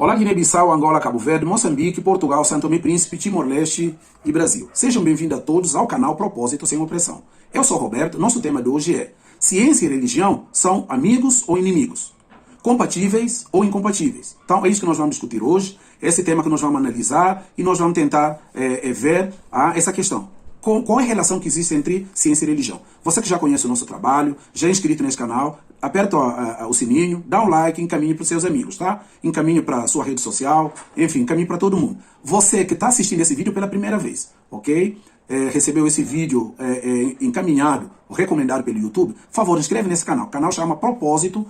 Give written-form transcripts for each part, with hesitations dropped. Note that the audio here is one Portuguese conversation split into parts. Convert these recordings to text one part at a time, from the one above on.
Olá, Guiné-Bissau, Angola, Cabo Verde, Moçambique, Portugal, São Tomé e Príncipe, Timor-Leste e Brasil. Sejam bem-vindos a todos ao canal Propósito Sem Opressão. Eu sou Roberto, nosso tema de hoje é: ciência e religião são amigos ou inimigos? Compatíveis ou incompatíveis? Então é isso que nós vamos discutir hoje, esse tema que nós vamos analisar e nós vamos tentar ver essa questão. Qual é a relação que existe entre ciência e religião? Você que já conhece o nosso trabalho, já é inscrito nesse canal, aperta o sininho, dá um like, encaminhe para os seus amigos, tá? Encaminhe para a sua rede social, enfim, encaminhe para todo mundo. Você que está assistindo esse vídeo pela primeira vez, ok? Recebeu esse vídeo encaminhado, recomendado pelo YouTube, por favor, inscreve nesse canal. O canal chama Propósito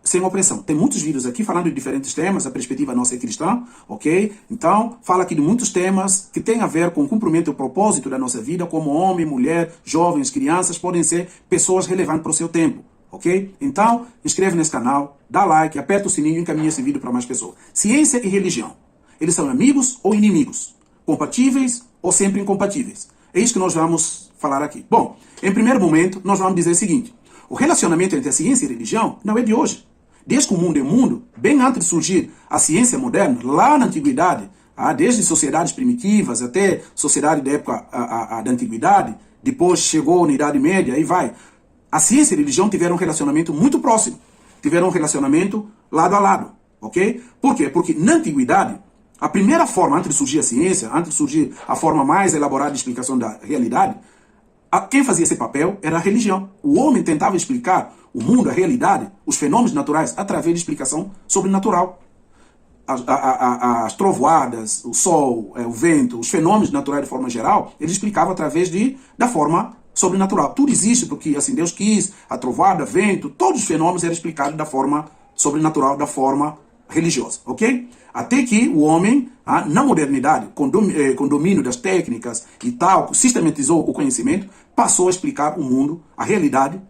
Sem Opressão. Tem muitos vídeos aqui falando de diferentes temas, a perspectiva nossa é cristã, ok? Então, fala aqui de muitos temas que têm a ver com o cumprimento e o propósito da nossa vida, como homem, mulher, jovens, crianças, podem ser pessoas relevantes para o seu tempo, ok? Então, inscreve nesse canal, dá like, aperta o sininho e encaminha esse vídeo para mais pessoas. Ciência e religião, eles são amigos ou inimigos? Compatíveis ou sempre incompatíveis? É isso que nós vamos falar aqui. Bom, em primeiro momento, nós vamos dizer o seguinte: o relacionamento entre a ciência e a religião não é de hoje. Desde que o mundo é mundo, bem antes de surgir a ciência moderna, lá na antiguidade, desde sociedades primitivas até sociedade da época da antiguidade, depois chegou na Idade Média, aí vai. A ciência e a religião tiveram um relacionamento muito próximo, tiveram um relacionamento lado a lado, ok? Por quê? Porque na antiguidade, a primeira forma, antes de surgir a ciência, antes de surgir a forma mais elaborada de explicação da realidade, quem fazia esse papel era a religião. O homem tentava explicar o mundo, a realidade, os fenômenos naturais, através de explicação sobrenatural. As trovoadas, o sol, o vento, os fenômenos naturais de forma geral, ele explicava através da forma sobrenatural. Tudo existe porque assim Deus quis, a trovoada, vento, todos os fenômenos eram explicados da forma sobrenatural, da forma religiosa, ok? Até que o homem, na modernidade, com domínio das técnicas e tal, sistematizou o conhecimento, passou a explicar o mundo, a realidade,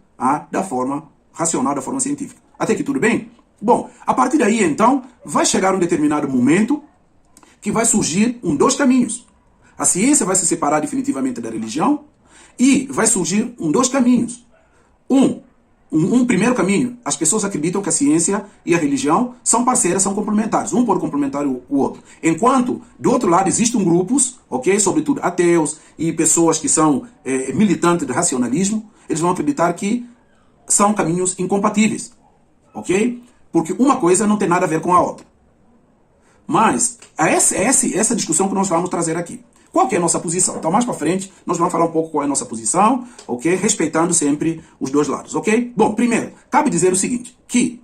da forma racional, da forma científica. Até que tudo bem? Bom, a partir daí, então, vai chegar um determinado momento que vai surgir dois caminhos. A ciência vai se separar definitivamente da religião e vai surgir dois caminhos. Um primeiro caminho, as pessoas acreditam que a ciência e a religião são parceiras, são complementares. Um pode complementar o outro. Enquanto, do outro lado, existem grupos, ok, sobretudo ateus e pessoas que são militantes do racionalismo, eles vão acreditar que são caminhos incompatíveis, ok? Porque uma coisa não tem nada a ver com a outra. Mas, essa discussão que nós vamos trazer aqui. Qual que é a nossa posição? Então, mais para frente, nós vamos falar um pouco qual é a nossa posição, ok? Respeitando sempre os dois lados, ok? Bom, primeiro, cabe dizer o seguinte, que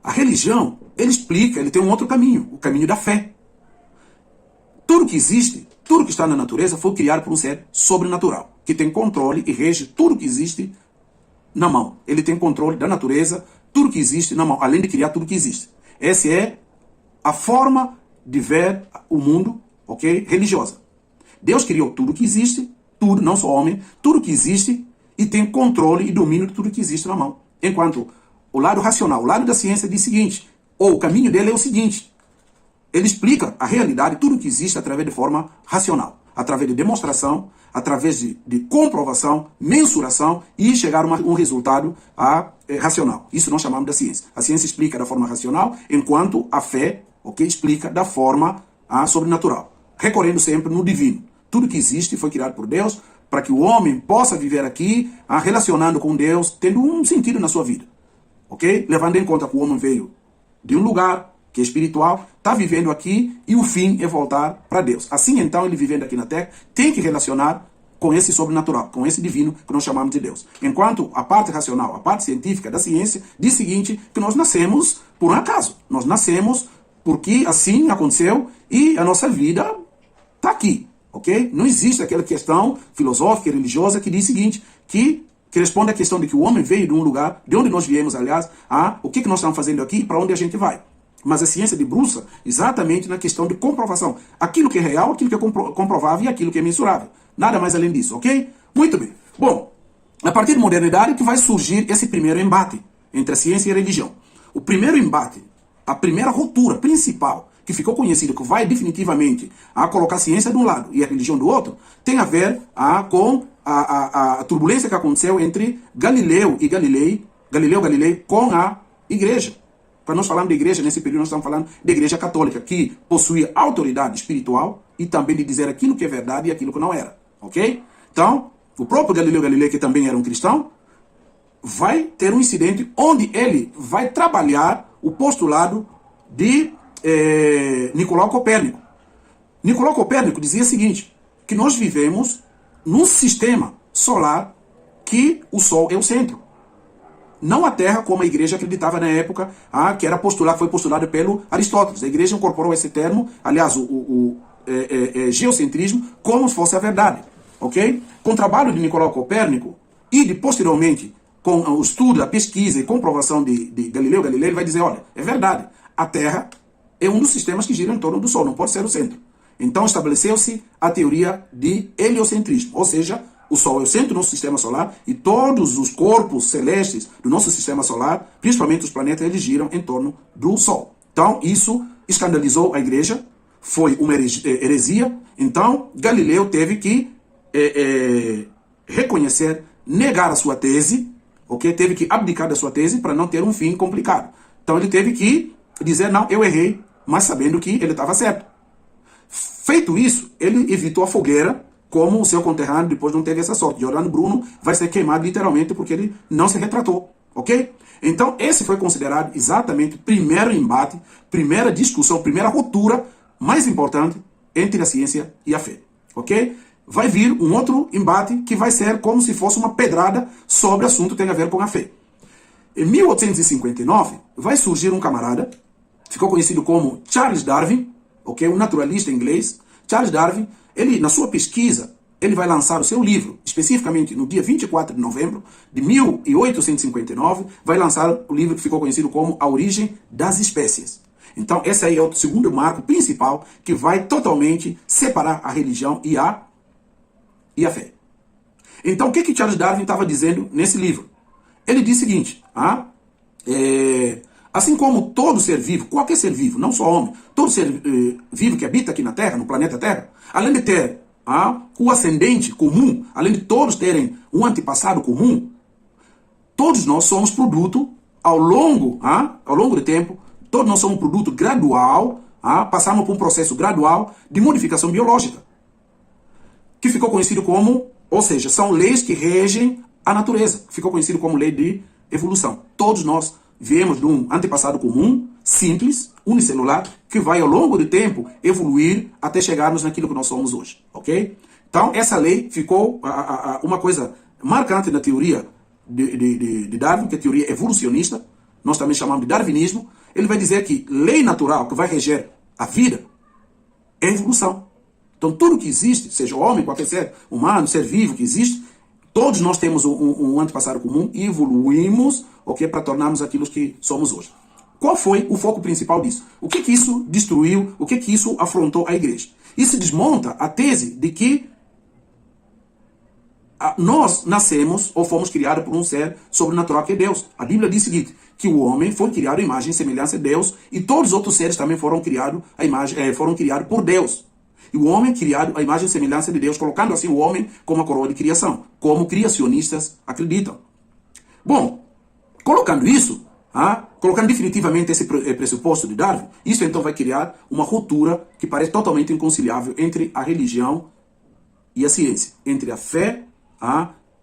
a religião, ele tem um outro caminho, o caminho da fé. Tudo que existe, tudo que está na natureza foi criado por um ser sobrenatural, que tem controle e rege tudo que existe na mão. Ele tem controle da natureza, tudo que existe na mão, além de criar tudo que existe. Essa é a forma de ver o mundo, ok? Religiosa. Deus criou tudo que existe, tudo, não só homem, tudo que existe e tem controle e domínio de tudo que existe na mão. Enquanto o lado racional, o lado da ciência diz o seguinte, ou o caminho dele é o seguinte, ele explica a realidade, tudo que existe através de forma racional, através de demonstração, através de comprovação, mensuração e chegar a um resultado racional. Isso nós chamamos da ciência. A ciência explica da forma racional, enquanto a fé, ok, explica da forma sobrenatural, recorrendo sempre no divino. Tudo que existe foi criado por Deus para que o homem possa viver aqui relacionando com Deus, tendo um sentido na sua vida. Ok? Levando em conta que o homem veio de um lugar que é espiritual, está vivendo aqui e o fim é voltar para Deus. Assim, então, ele vivendo aqui na Terra tem que relacionar com esse sobrenatural, com esse divino que nós chamamos de Deus. Enquanto a parte racional, a parte científica da ciência diz o seguinte, que nós nascemos por um acaso. Nós nascemos porque assim aconteceu e a nossa vida está aqui, ok? Não existe aquela questão filosófica e religiosa que diz o seguinte, que responde à questão de que o homem veio de um lugar, de onde nós viemos, aliás, o que nós estamos fazendo aqui e para onde a gente vai. Mas a ciência debruça exatamente na questão de comprovação. Aquilo que é real, aquilo que é comprovável e aquilo que é mensurável. Nada mais além disso, ok? Muito bem. Bom, a partir da modernidade que vai surgir esse primeiro embate entre a ciência e a religião. O primeiro embate, a primeira ruptura principal, que ficou conhecido, que vai definitivamente colocar a ciência de um lado e a religião do outro, tem a ver com a turbulência que aconteceu entre Galileu Galilei com a igreja. Quando nós falamos de igreja, nesse período nós estamos falando de igreja católica, que possuía autoridade espiritual e também de dizer aquilo que é verdade e aquilo que não era. Ok? Então, o próprio Galileu Galilei, que também era um cristão, vai ter um incidente onde ele vai trabalhar o postulado de Nicolau Copérnico. Nicolau Copérnico dizia o seguinte, que nós vivemos num sistema solar que o Sol é o centro. Não a Terra, como a igreja acreditava na época, que era foi postulado pelo Aristóteles. A igreja incorporou esse termo, aliás, o geocentrismo, como se fosse a verdade. Ok? Com o trabalho de Nicolau Copérnico e posteriormente com o estudo, a pesquisa e comprovação de Galileu Galilei, ele vai dizer, olha, é verdade, a Terra é um dos sistemas que gira em torno do Sol, não pode ser o centro. Então estabeleceu-se a teoria de heliocentrismo, ou seja, o Sol é o centro do nosso sistema solar e todos os corpos celestes do nosso sistema solar, principalmente os planetas, eles giram em torno do Sol. Então isso escandalizou a igreja, foi uma heresia, então Galileu teve que reconhecer, negar a sua tese, ok? Teve que abdicar da sua tese para não ter um fim complicado. Então ele teve que dizer, não, eu errei, mas sabendo que ele estava certo. Feito isso, ele evitou a fogueira, como o seu conterrâneo depois não teve essa sorte. Giordano Bruno vai ser queimado literalmente porque ele não se retratou, ok? Então esse foi considerado exatamente o primeiro embate, primeira discussão, primeira ruptura mais importante entre a ciência e a fé, ok? Vai vir um outro embate que vai ser como se fosse uma pedrada sobre o assunto que tem a ver com a fé. Em 1859, vai surgir um camarada, ficou conhecido como Charles Darwin, okay? Um naturalista inglês. Charles Darwin, ele, na sua pesquisa, ele vai lançar o seu livro, especificamente no dia 24 de novembro de 1859, vai lançar o livro que ficou conhecido como A Origem das Espécies. Então, esse aí é o segundo marco principal que vai totalmente separar a religião e a fé. Então, o que Charles Darwin estava dizendo nesse livro? Ele diz o seguinte, assim como todo ser vivo, qualquer ser vivo, não só homem, todo ser vivo que habita aqui na Terra, no planeta Terra, além de ter o ascendente comum, além de todos terem um antepassado comum, todos nós somos produto, ao longo do tempo, todos nós somos produto gradual, passamos por um processo gradual de modificação biológica, que ficou conhecido como, ou seja, são leis que regem a natureza, ficou conhecido como lei de evolução. Todos nós viemos de um antepassado comum, simples, unicelular, que vai ao longo do tempo evoluir até chegarmos naquilo que nós somos hoje, ok? Então, essa lei ficou uma coisa marcante na teoria de Darwin, que é a teoria evolucionista, nós também chamamos de darwinismo. Ele vai dizer que lei natural que vai reger a vida é a evolução. Então, tudo que existe, seja homem, qualquer ser humano, ser vivo que existe, todos nós temos um antepassado comum e evoluímos, ok, para tornarmos aquilo que somos hoje. Qual foi o foco principal disso? O que isso destruiu? O que isso afrontou a igreja? Isso desmonta a tese de que nós nascemos ou fomos criados por um ser sobrenatural que é Deus. A Bíblia diz o seguinte, que o homem foi criado à imagem e semelhança de Deus e todos os outros seres também foram criados por Deus. E o homem criado à imagem e semelhança de Deus, colocando assim o homem como a coroa de criação, como criacionistas acreditam. Bom, colocando isso, colocando definitivamente esse pressuposto de Darwin, isso então vai criar uma ruptura que parece totalmente inconciliável entre a religião e a ciência, entre a fé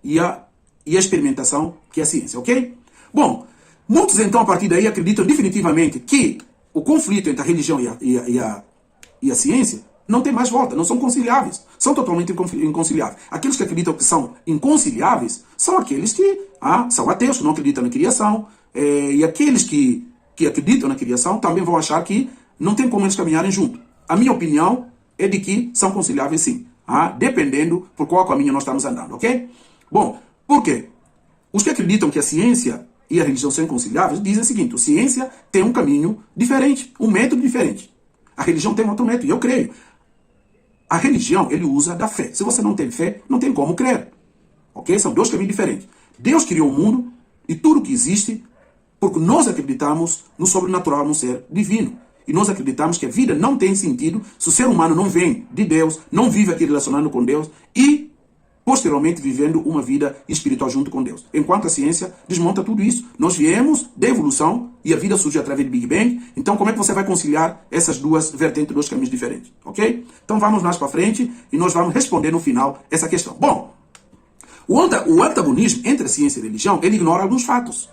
e a experimentação, que é a ciência, ok? Bom, muitos então a partir daí acreditam definitivamente que o conflito entre a religião e a ciência não tem mais volta, não são conciliáveis, são totalmente inconciliáveis. Aqueles que acreditam que são inconciliáveis são aqueles que são ateus, que não acreditam na criação, e aqueles que acreditam na criação também vão achar que não tem como eles caminharem junto. A minha opinião é de que são conciliáveis sim, dependendo por qual caminho nós estamos andando, ok? Bom, por quê? Os que acreditam que a ciência e a religião são inconciliáveis dizem o seguinte, a ciência tem um caminho diferente, um método diferente. A religião tem outro método, e eu creio. A religião, ele usa da fé. Se você não tem fé, não tem como crer. Ok? São dois caminhos diferentes. Deus criou o mundo e tudo que existe porque nós acreditamos no sobrenatural, no ser divino. E nós acreditamos que a vida não tem sentido se o ser humano não vem de Deus, não vive aqui relacionado com Deus e, posteriormente vivendo uma vida espiritual junto com Deus. Enquanto a ciência desmonta tudo isso. Nós viemos da evolução e a vida surge através do Big Bang. Então, como é que você vai conciliar essas duas vertentes, dois caminhos diferentes? Ok? Então, vamos mais para frente e nós vamos responder no final essa questão. Bom, o antagonismo entre a ciência e a religião, ele ignora alguns fatos.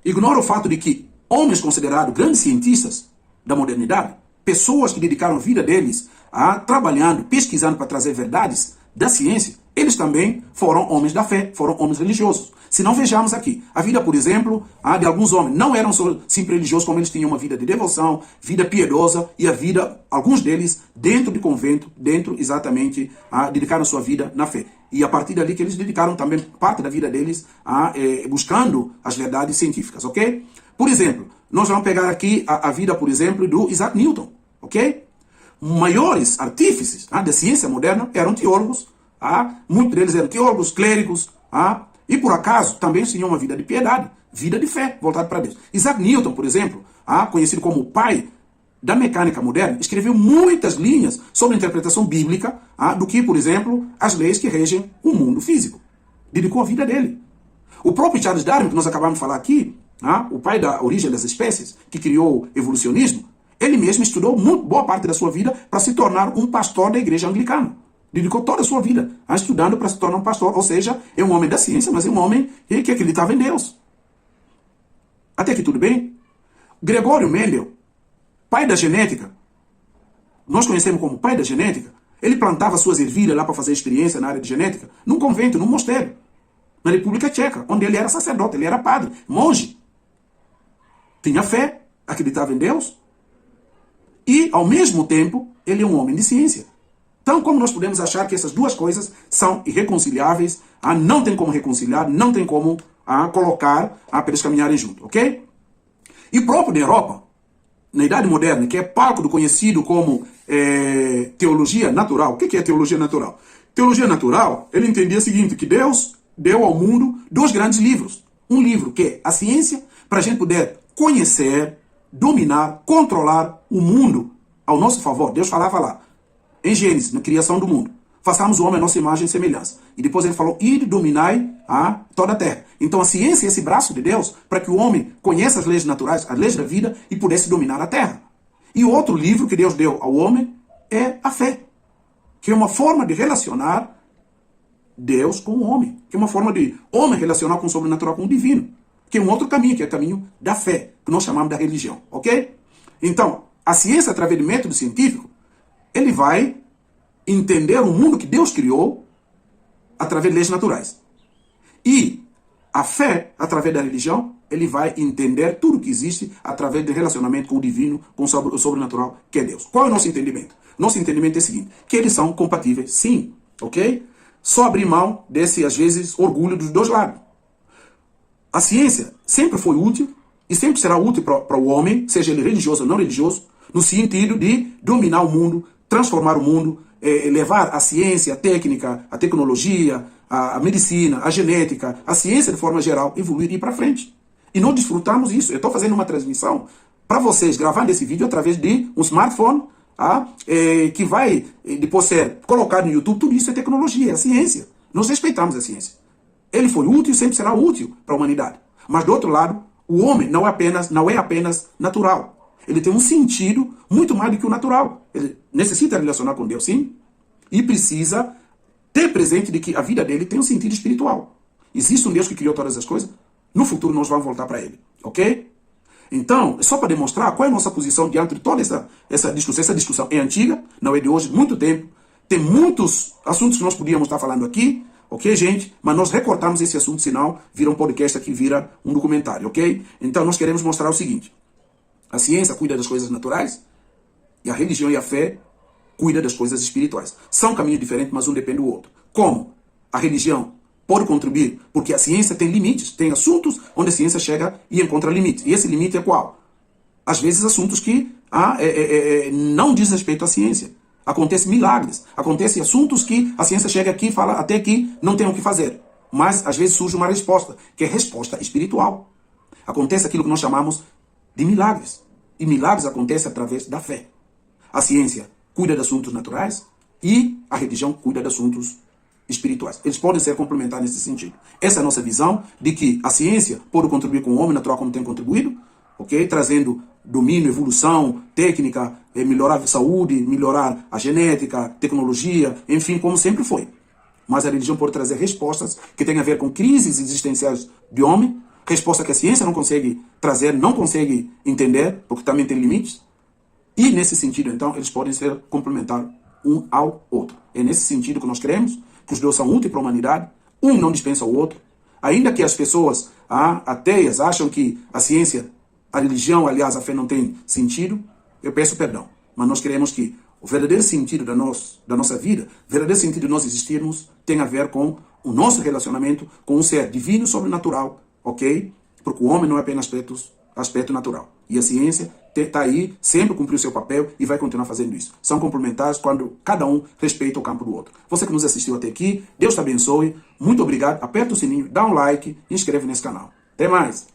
Ignora o fato de que homens considerados grandes cientistas da modernidade, pessoas que dedicaram a vida deles a trabalhando, pesquisando para trazer verdades da ciência, eles também foram homens da fé, foram homens religiosos. Se não vejamos aqui, a vida, por exemplo, de alguns homens não eram só simples religiosos, como eles tinham uma vida de devoção, vida piedosa, e a vida, alguns deles, dentro de convento, dentro exatamente, dedicaram sua vida na fé. E a partir dali que eles dedicaram também parte da vida deles buscando as verdades científicas, ok? Por exemplo, nós vamos pegar aqui a vida, por exemplo, do Isaac Newton, ok? Maiores artífices da ciência moderna eram teólogos, muitos deles eram teólogos, clérigos, e por acaso também tinham uma vida de piedade, vida de fé, voltada para Deus. Isaac Newton, por exemplo, conhecido como o pai da mecânica moderna, escreveu muitas linhas sobre a interpretação bíblica do que, por exemplo, as leis que regem o mundo físico. Dedicou a vida dele. O próprio Charles Darwin, que nós acabamos de falar aqui, o pai da origem das espécies, que criou o evolucionismo, ele mesmo estudou boa parte da sua vida para se tornar um pastor da igreja anglicana. Dedicou toda a sua vida estudando para se tornar um pastor. Ou seja, é um homem da ciência, mas é um homem que acreditava em Deus. Até aqui tudo bem? Gregório Mendel, pai da genética, nós conhecemos como pai da genética, ele plantava suas ervilhas lá para fazer experiência na área de genética, num convento, num mosteiro, na República Tcheca, onde ele era sacerdote, ele era padre, monge. Tinha fé, acreditava em Deus, e, ao mesmo tempo, ele é um homem de ciência. Então, como nós podemos achar que essas duas coisas são irreconciliáveis, não tem como reconciliar, não tem como colocar para eles caminharem juntos, ok? E próprio na Europa, na Idade Moderna, que é palco do conhecido como teologia natural. O que é teologia natural? Teologia natural, ele entendia o seguinte, que Deus deu ao mundo dois grandes livros. Um livro que é a ciência, para a gente poder conhecer, dominar, controlar o mundo ao nosso favor. Deus falava lá, em Gênesis, na criação do mundo. Façamos o homem à nossa imagem e semelhança. E depois ele falou, ide dominai toda a terra. Então a ciência é esse braço de Deus para que o homem conheça as leis naturais, as leis da vida e pudesse dominar a terra. E o outro livro que Deus deu ao homem é a fé, que é uma forma de relacionar Deus com o homem, que é uma forma de homem relacionar com o sobrenatural, com o divino, que é um outro caminho, que é o caminho da fé, que nós chamamos da religião, ok? Então, a ciência, através do método científico, ele vai entender o mundo que Deus criou através de leis naturais. E a fé, através da religião, ele vai entender tudo que existe através do relacionamento com o divino, com o sobrenatural, que é Deus. Qual é o nosso entendimento? Nosso entendimento é o seguinte, que eles são compatíveis, sim, ok? Só abrir mão desse, às vezes, orgulho dos dois lados. A ciência sempre foi útil e sempre será útil para o homem, seja ele religioso ou não religioso, no sentido de dominar o mundo, transformar o mundo, levar a ciência, a técnica, a tecnologia, a medicina, a genética, a ciência de forma geral, evoluir e ir para frente. E nós desfrutamos isso. Eu estou fazendo uma transmissão para vocês, gravando esse vídeo através de um smartphone, que vai depois ser colocado no YouTube. Tudo isso é tecnologia, é ciência. Nós respeitamos a ciência. Ele foi útil e sempre será útil para a humanidade. Mas, do outro lado, o homem não é apenas natural. Ele tem um sentido muito mais do que o natural. Ele necessita relacionar com Deus, sim. E precisa ter presente de que a vida dele tem um sentido espiritual. Existe um Deus que criou todas as coisas. No futuro nós vamos voltar para ele. Ok? Então, só para demonstrar qual é a nossa posição diante de toda essa discussão. Essa discussão é antiga, não é de hoje, muito tempo. Tem muitos assuntos que nós podíamos estar falando aqui. Ok, gente? Mas nós recortamos esse assunto, senão vira um podcast aqui, vira um documentário. Ok? Então nós queremos mostrar o seguinte. A ciência cuida das coisas naturais e a religião e a fé cuidam das coisas espirituais. São caminhos diferentes, mas um depende do outro. Como? A religião pode contribuir, porque a ciência tem limites, tem assuntos onde a ciência chega e encontra limites. E esse limite é qual? Às vezes assuntos que não diz respeito à ciência. Acontecem milagres, acontecem assuntos que a ciência chega aqui e fala até que não tem o que fazer. Mas às vezes surge uma resposta, que é resposta espiritual. Acontece aquilo que nós chamamos de milagres. E milagres acontecem através da fé. A ciência cuida de assuntos naturais e a religião cuida de assuntos espirituais. Eles podem ser complementares nesse sentido. Essa é a nossa visão de que a ciência pode contribuir com o homem natural como tem contribuído, ok? Trazendo domínio, evolução, técnica, melhorar a saúde, melhorar a genética, tecnologia, enfim, como sempre foi. Mas a religião pode trazer respostas que têm a ver com crises existenciais do homem, resposta que a ciência não consegue trazer, não consegue entender, porque também tem limites. E nesse sentido, então, eles podem ser complementares um ao outro. É nesse sentido que nós queremos que os dois são úteis para a humanidade, um não dispensa o outro. Ainda que as pessoas ateias acham que a ciência, a religião, aliás, a fé não tem sentido, eu peço perdão. Mas nós queremos que o verdadeiro sentido da nossa vida, o verdadeiro sentido de nós existirmos, tem a ver com o nosso relacionamento com um ser divino, sobrenatural, ok? Porque o homem não é apenas aspecto natural. E a ciência está aí, sempre cumpriu o seu papel e vai continuar fazendo isso. São complementares quando cada um respeita o campo do outro. Você que nos assistiu até aqui, Deus te abençoe. Muito obrigado. Aperta o sininho, dá um like e inscreve nesse canal. Até mais!